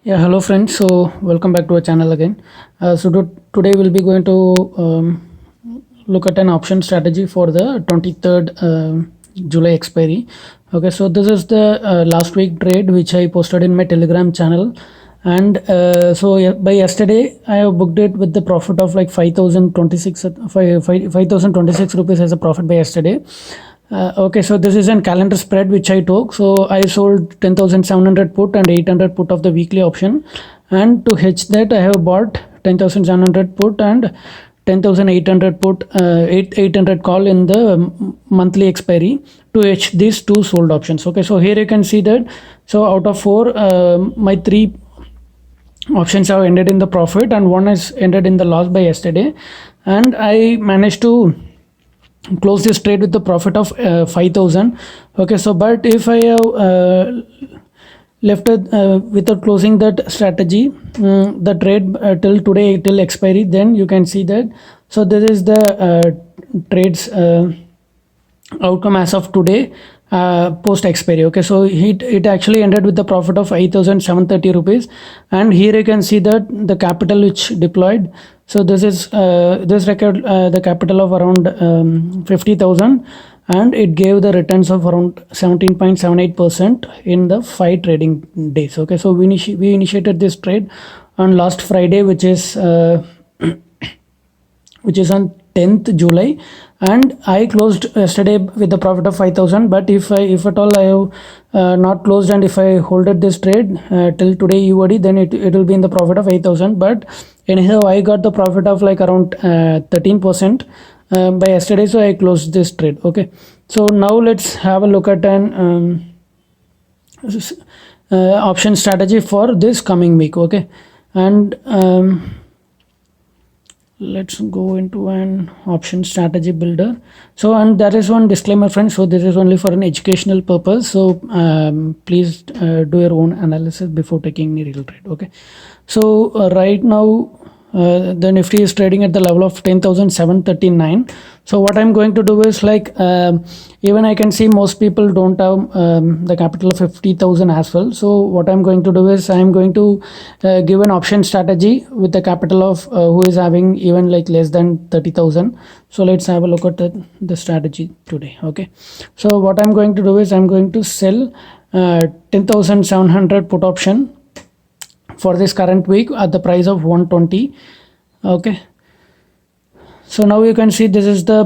Yeah, hello friends. So welcome back to our channel again. Today we'll be going to look at an option strategy for the 23rd July expiry. Okay, so this is the last week trade which I posted in my Telegram channel, and by yesterday I have booked it with the profit of like 5,026 5,026 rupees as a profit by yesterday. Okay, so this is a calendar spread which I took. So I sold 10,700 put and 800 put of the weekly option, and to hedge that I have bought 10,700 put and 10,800 put 800 call in the monthly expiry to hedge these two sold options. Okay, so here you can see that. So out of four, my three options have ended in the profit and one has ended in the loss by yesterday, and I managed to close this trade with the profit of 5,000. Okay, so but if I have left it without closing that strategy, the trade till today till expiry, then you can see that. So this is the trades outcome as of today, post expiry. Okay, so it actually ended with the profit of 8,730 rupees, and here you can see that the capital which deployed. So this is this record the capital of around 50,000, and it gave the returns of around 17.78% in the 5 trading days. Okay, so we initiated this trade on last Friday, which is on 10th July, and I closed yesterday with the profit of 5,000. But if at all I have not closed, and if I holded this trade till today UOD, then it will be in the profit of 8,000. But anyhow, I got the profit of like around 13% by yesterday, so I closed this trade. Okay, so now let's have a look at an option strategy for this coming week. Okay, and let's go into an option strategy builder. So, and there is one disclaimer, friends. So this is only for an educational purpose, so please do your own analysis before taking any real trade. Okay, so right now the Nifty is trading at the level of 10,739. So what I'm going to do is like, even I can see most people don't have the capital of 50,000 as well. So what I'm going to do is I'm going to give an option strategy with the capital of who is having even like less than 30,000. So let's have a look at the strategy today. Okay, so what I'm going to do is I'm going to sell 10,700 put option for this current week at the price of 120. Okay, so now you can see this is the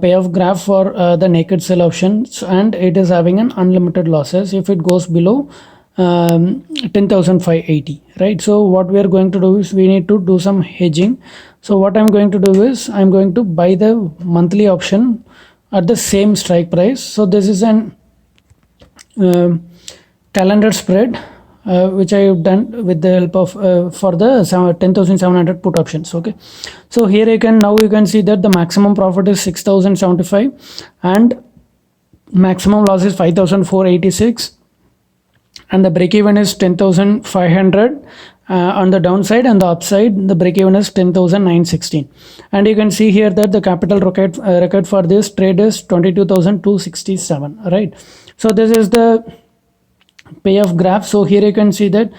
payoff graph for the naked sell options, and it is having an unlimited losses if it goes below 10,580, right? So what we are going to do is we need to do some hedging. So what I'm going to do is I'm going to buy the monthly option at the same strike price. So this is an calendar spread which I have done with the help of for the 10,700 put options. Okay, so here you can see that the maximum profit is 6,075 and maximum loss is 5,486, and the break even is 10,500 on the downside, and the upside the break even is 10,916. And you can see here that the capital record for this trade is 22,267, right? So this is the payoff graph. So here you can see that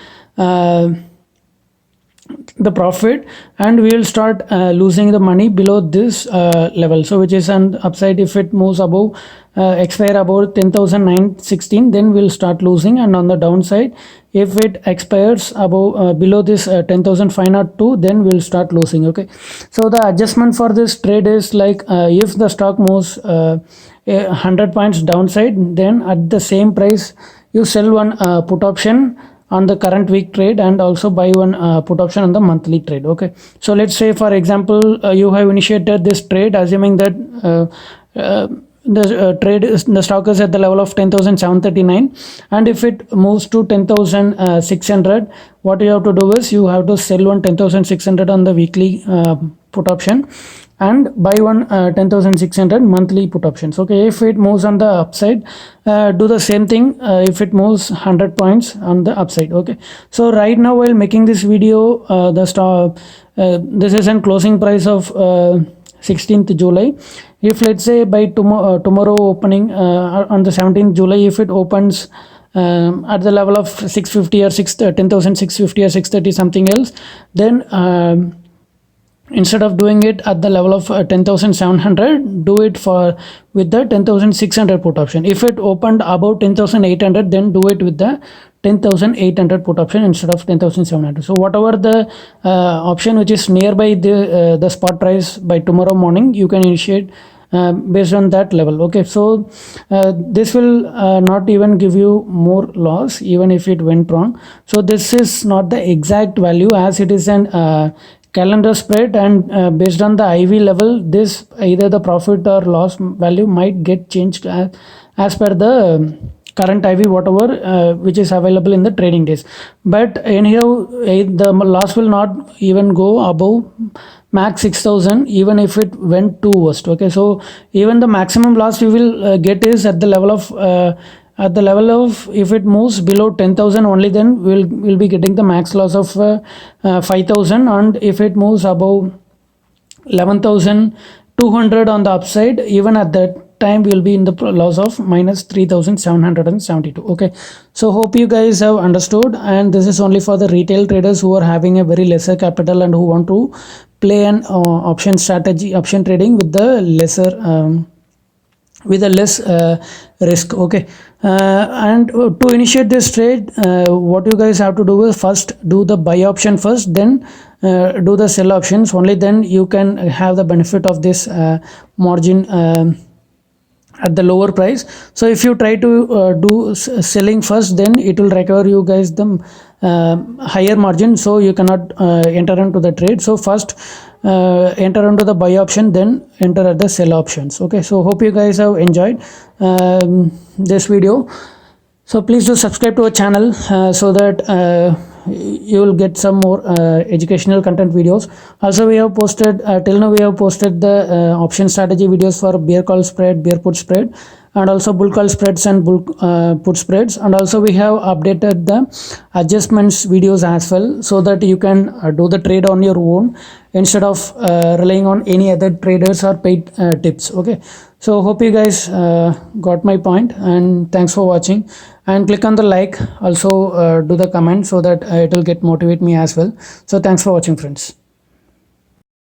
the profit, and we will start losing the money below this level, so which is an upside. If it moves above expire above 10,916, then we'll start losing, and on the downside if it expires above below this 10,502, then we'll start losing. Okay, so the adjustment for this trade is like if the stock moves 100 points downside, then at the same price you sell one put option on the current week trade and also buy one put option on the monthly trade. Okay, so let's say for example you have initiated this trade assuming that the stock is at the level of 10,739, and if it moves to 10,600, what you have to do is you have to sell one 10,600 on the weekly put option and buy one 10,600 monthly put options. Okay, if it moves on the upside, do the same thing if it moves 100 points on the upside. Okay, so right now while making this video, the stock this is a closing price of 16th July. If let's say by tomorrow opening on the 17th July, if it opens at the level of 650 or 10,650 or 630 something else, then instead of doing it at the level of 10,700, do it for with the 10,600 put option. If it opened above 10,800, then do it with the 10,800 put option instead of 10,700. So whatever the option which is nearby the spot price by tomorrow morning, you can initiate based on that level. Okay, so this will not even give you more loss even if it went wrong. So this is not the exact value, as it is an calendar spread, and based on the IV level, this either the profit or loss value might get changed as per the current IV whatever which is available in the trading days. But anyhow, the loss will not even go above max 6,000 even if it went too worst. Okay, so even the maximum loss we will get is at the level of if it moves below 10,000 only, then we'll be getting the max loss of 5,000, and if it moves above 11,200 on the upside, even at that time we'll be in the loss of minus 3,772. Okay, so hope you guys have understood, and this is only for the retail traders who are having a very lesser capital and who want to play an option strategy, option trading with the lesser with a less risk. Okay, and to initiate this trade, what you guys have to do is first do the buy option first, then do the sell options. Only then you can have the benefit of this margin at the lower price. So if you try to do selling first, then it will require you guys the higher margin, so you cannot enter into the trade. So first enter into the buy option, then enter at the sell options. Okay, so hope you guys have enjoyed this video. So please do subscribe to our channel so that you will get some more educational content videos. Also, we have posted till now we have posted the option strategy videos for bear call spread, bear put spread, and also bull call spreads and bull put spreads. And also we have updated the adjustments videos as well, so that you can do the trade on your own instead of relying on any other traders or paid tips. Okay, so hope you guys got my point, and thanks for watching. And click on the like, also do the comment, so that it will get motivate me as well. So thanks for watching, friends.